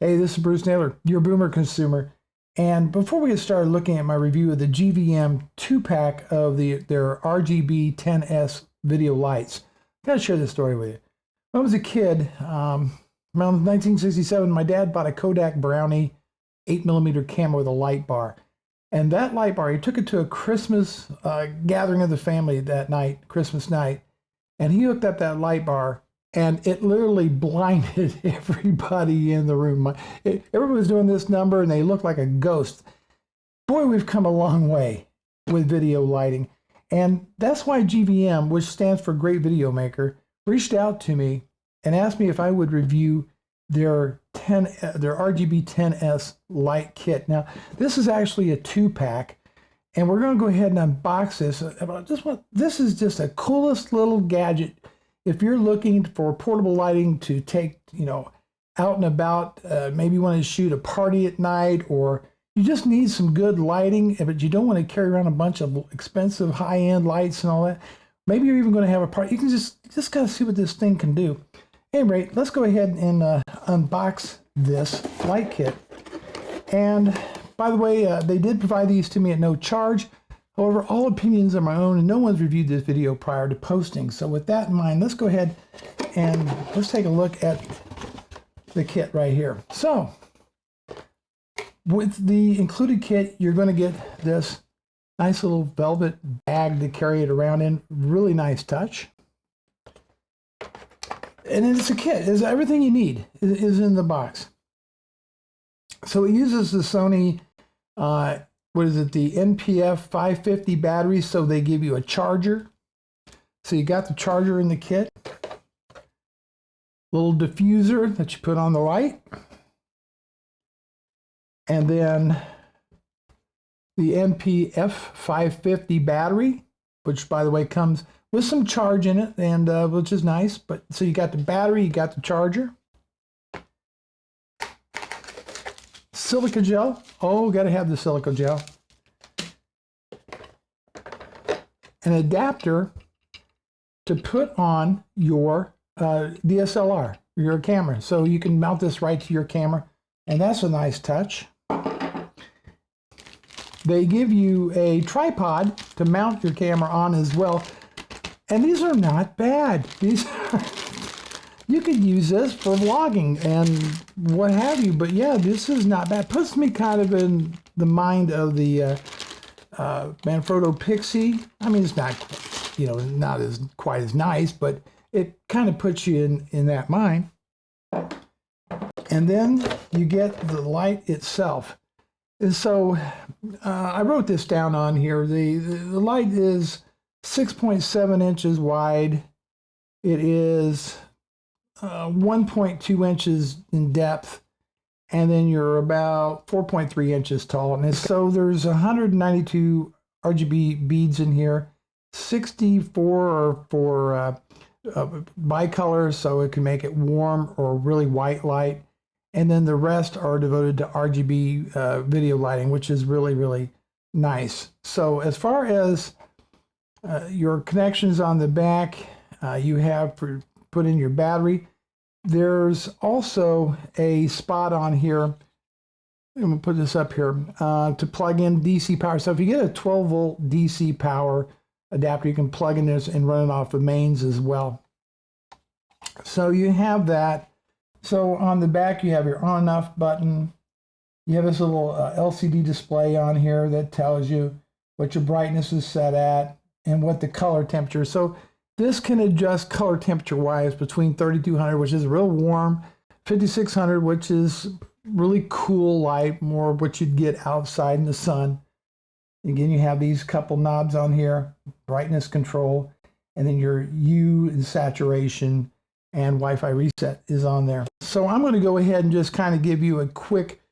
Hey, this is Bruce Naylor, your Boomer consumer. And before we get started looking at my review of the GVM 2-pack of their RGB 10S video lights, I gotta share this story with you. When I was a kid, around 1967, my dad bought a Kodak Brownie 8mm camera with a light bar. And that light bar, he took it to a Christmas gathering of the family that night, Christmas night, and he hooked up that light bar, and it literally blinded everybody in the room. Everyone was doing this number, and they looked like a ghost. Boy, we've come a long way with video lighting. And that's why GVM, which stands for Great Video Maker, reached out to me and asked me if I would review their RGB 10S light kit. Now, this is actually a 2-pack, and we're going to go ahead and unbox this. This is just the coolest little gadget. If you're looking for portable lighting to take, out and about, maybe you want to shoot a party at night, or you just need some good lighting, but you don't want to carry around a bunch of expensive high-end lights and all that. Maybe you're even going to have a party. You can just kind of see what this thing can do. Anyway, let's go ahead and unbox this light kit. And by the way, they did provide these to me at no charge. However, all opinions are my own, and no one's reviewed this video prior to posting. So with that in mind, let's go ahead and let's take a look at the kit right here. So with the included kit, you're going to get this nice little velvet bag to carry it around in. Really nice touch. And it's a kit. It's everything you need is in the box. So it uses the Sony the NP-F 550 battery, so they give you a charger. So you got the charger in the kit. Little diffuser that you put on the light. And then the NP-F 550 battery, which by the way comes with some charge in it, and which is nice. But so you got the battery, you got the charger. Silica gel. Oh, got to have the silica gel. An adapter to put on your DSLR, your camera. So you can mount this right to your camera, and that's a nice touch. They give you a tripod to mount your camera on as well. And these are not bad. These you could use this for vlogging and what have you, but yeah, this is not bad. Puts me kind of in the mind of the Manfrotto Pixie. I mean, it's not, not as quite as nice, but it kind of puts you in that mind. And then you get the light itself. And so I wrote this down on here. The light is 6.7 inches wide. It is 1.2 inches in depth, and then you're about 4.3 inches tall. And so there's 192 RGB beads in here. 64 are for bicolor, so it can make it warm or really white light. And then the rest are devoted to RGB video lighting, which is really, really nice. So as far as your connections on the back, you have put in your battery. There's also a spot on here. I'm going to put this up here to plug in DC power. So if you get a 12-volt DC power adapter, you can plug in this and run it off the mains as well. So you have that. So on the back, you have your on and off button. You have this little LCD display on here that tells you what your brightness is set at and what the color temperature. So this can adjust color temperature wise between 3200, which is real warm, 5600, which is really cool light, more of what you'd get outside in the sun. Again, you have these couple knobs on here, brightness control, and then your hue and saturation and Wi-Fi reset is on there. So I'm going to go ahead and just kind of give you a quick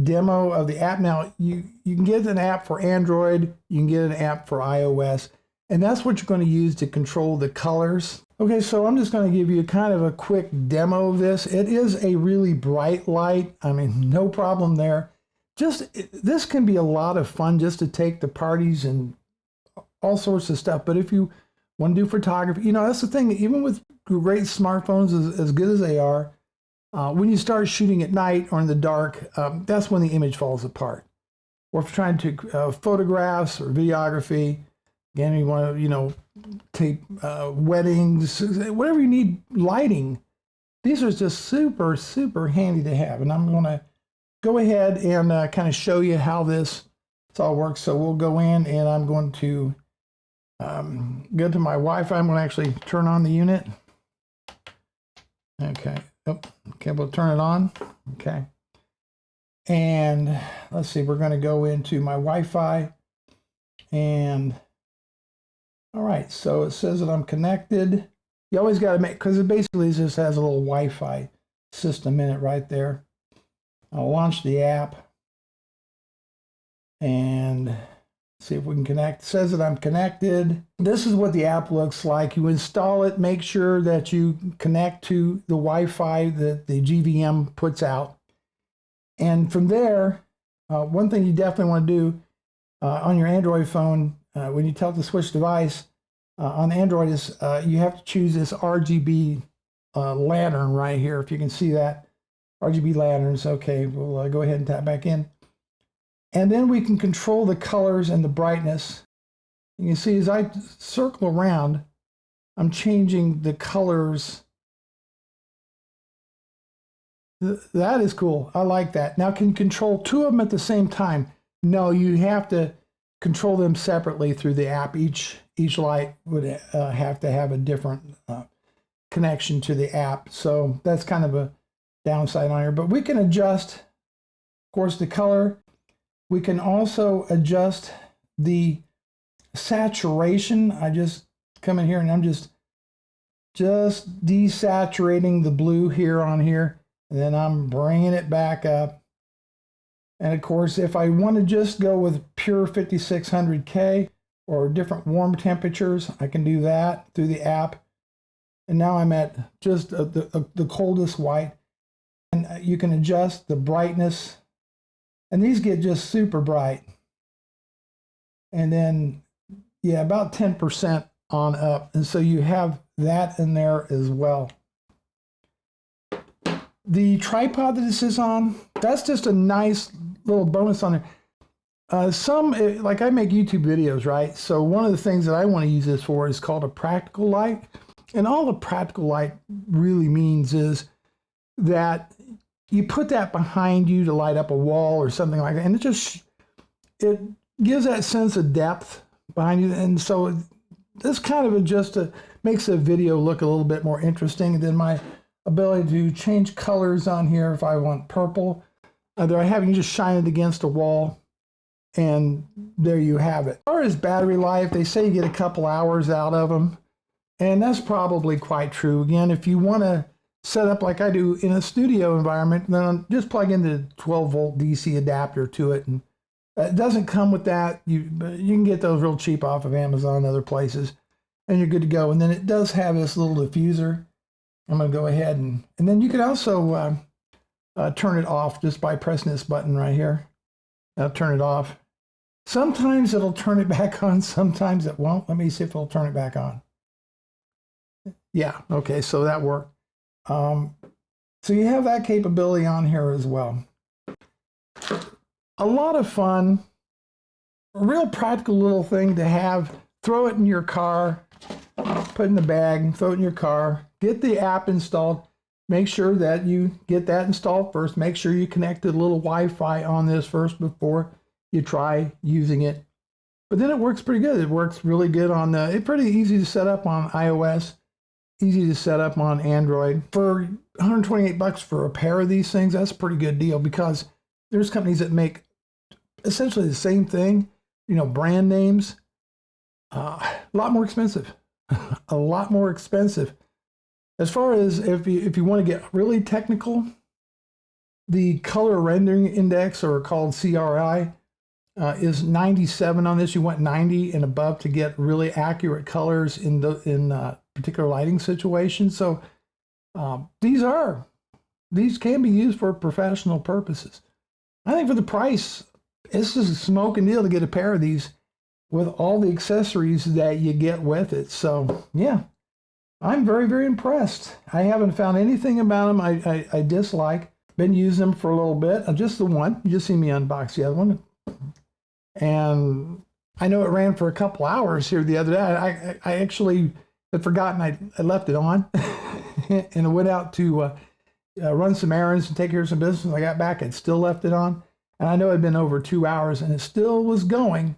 demo of the app. Now, you can get an app for Android, you can get an app for iOS, and that's what you're going to use to control the colors. Okay, so I'm just going to give you kind of a quick demo of this. It is a really bright light. I mean, no problem there. This can be a lot of fun just to take to parties and all sorts of stuff. But if you want to do photography, that's the thing. Even with great smartphones, as good as they are, When you start shooting at night or in the dark, that's when the image falls apart. Or if you're trying to photographs or videography, again, you want to, tape weddings, whatever you need, lighting. These are just super, super handy to have. And I'm going to go ahead and kind of show you how this all works. So we'll go in and I'm going to go to my Wi-Fi. I'm going to actually turn on the unit. Okay. Oh, okay, we'll turn it on. Okay. And let's see, we're going to go into my Wi-Fi. And all right, so it says that I'm connected. You always got to make, because it basically just has a little Wi-Fi system in it right there. I'll launch the app and see if we can connect. It says that I'm connected. This is what the app looks like. You install it, make sure that you connect to the Wi-Fi that the GVM puts out. And from there, one thing you definitely want to do on your Android phone, when you tell it to switch device, on Android is you have to choose this RGB lantern right here. If you can see that, RGB lanterns. Okay, we'll go ahead and tap back in. And then we can control the colors and the brightness. You can see as I circle around, I'm changing the colors. That is cool. I like that. Now, can you control two of them at the same time? No, you have to control them separately through the app. Each light would have to have a different connection to the app. So that's kind of a downside on here. But we can adjust, of course, the color. We can also adjust the saturation. I just come in here and I'm just desaturating the blue here on here. And then I'm bringing it back up. And of course, if I want to just go with pure 5600K or different warm temperatures, I can do that through the app. And now I'm at just the coldest white. And you can adjust the brightness. And these get just super bright. And then, yeah, about 10% on up. And so you have that in there as well. The tripod that this is on, that's just a nice little bonus on there. Like I make YouTube videos, right? So one of the things that I want to use this for is called a practical light. And all a practical light really means is that you put that behind you to light up a wall or something like that. And it gives that sense of depth behind you. And so this kind of makes a video look a little bit more interesting than my ability to change colors on here. If I want purple, there I have, you just shine it against a wall and there you have it. As far as battery life, they say you get a couple hours out of them, and that's probably quite true. Again, if you want to set up like I do in a studio environment, then just plug in the 12-volt DC adapter to it, and it doesn't come with that. You can get those real cheap off of Amazon and other places, and you're good to go. And then it does have this little diffuser. I'm going to go ahead and then you can also turn it off just by pressing this button right here. I'll turn it off. Sometimes it'll turn it back on, sometimes it won't. Let me see if it'll turn it back on. Yeah, okay, so that worked. So you have that capability on here as well. A lot of fun, a real practical little thing to have. Throw it in your car, put it in the bag, throw it in your car, get the app installed. Make sure that you get that installed first. Make sure you connect the little Wi-Fi on this first before you try using it. But then it works pretty good. It works really good on it's pretty easy to set up on iOS, easy to set up on Android. For $128 for a pair of these things, that's a pretty good deal, because there's companies that make essentially the same thing, brand names, a lot more expensive, a lot more expensive. As far as if you want to get really technical, the color rendering index, or called CRI, is 97 on this. You want 90 and above to get really accurate colors in particular lighting situations. So these can be used for professional purposes. I think for the price, this is a smoking deal to get a pair of these with all the accessories that you get with it. So yeah. I'm very, very impressed. I haven't found anything about them I dislike. Been using them for a little bit. Just the one. You just see me unbox the other one. And I know it ran for a couple hours here the other day. I actually had forgotten I left it on. And I went out to run some errands and take care of some business. When I got back, I'd still left it on. And I know it had been over 2 hours and it still was going,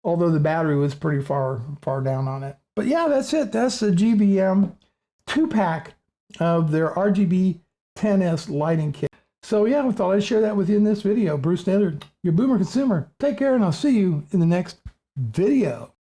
although the battery was pretty far down on it. But yeah, that's it. That's the GVM 2-pack of their RGB 10S lighting kit. So yeah, I thought I'd share that with you in this video. Bruce Naylor, your Boomer Consumer. Take care, and I'll see you in the next video.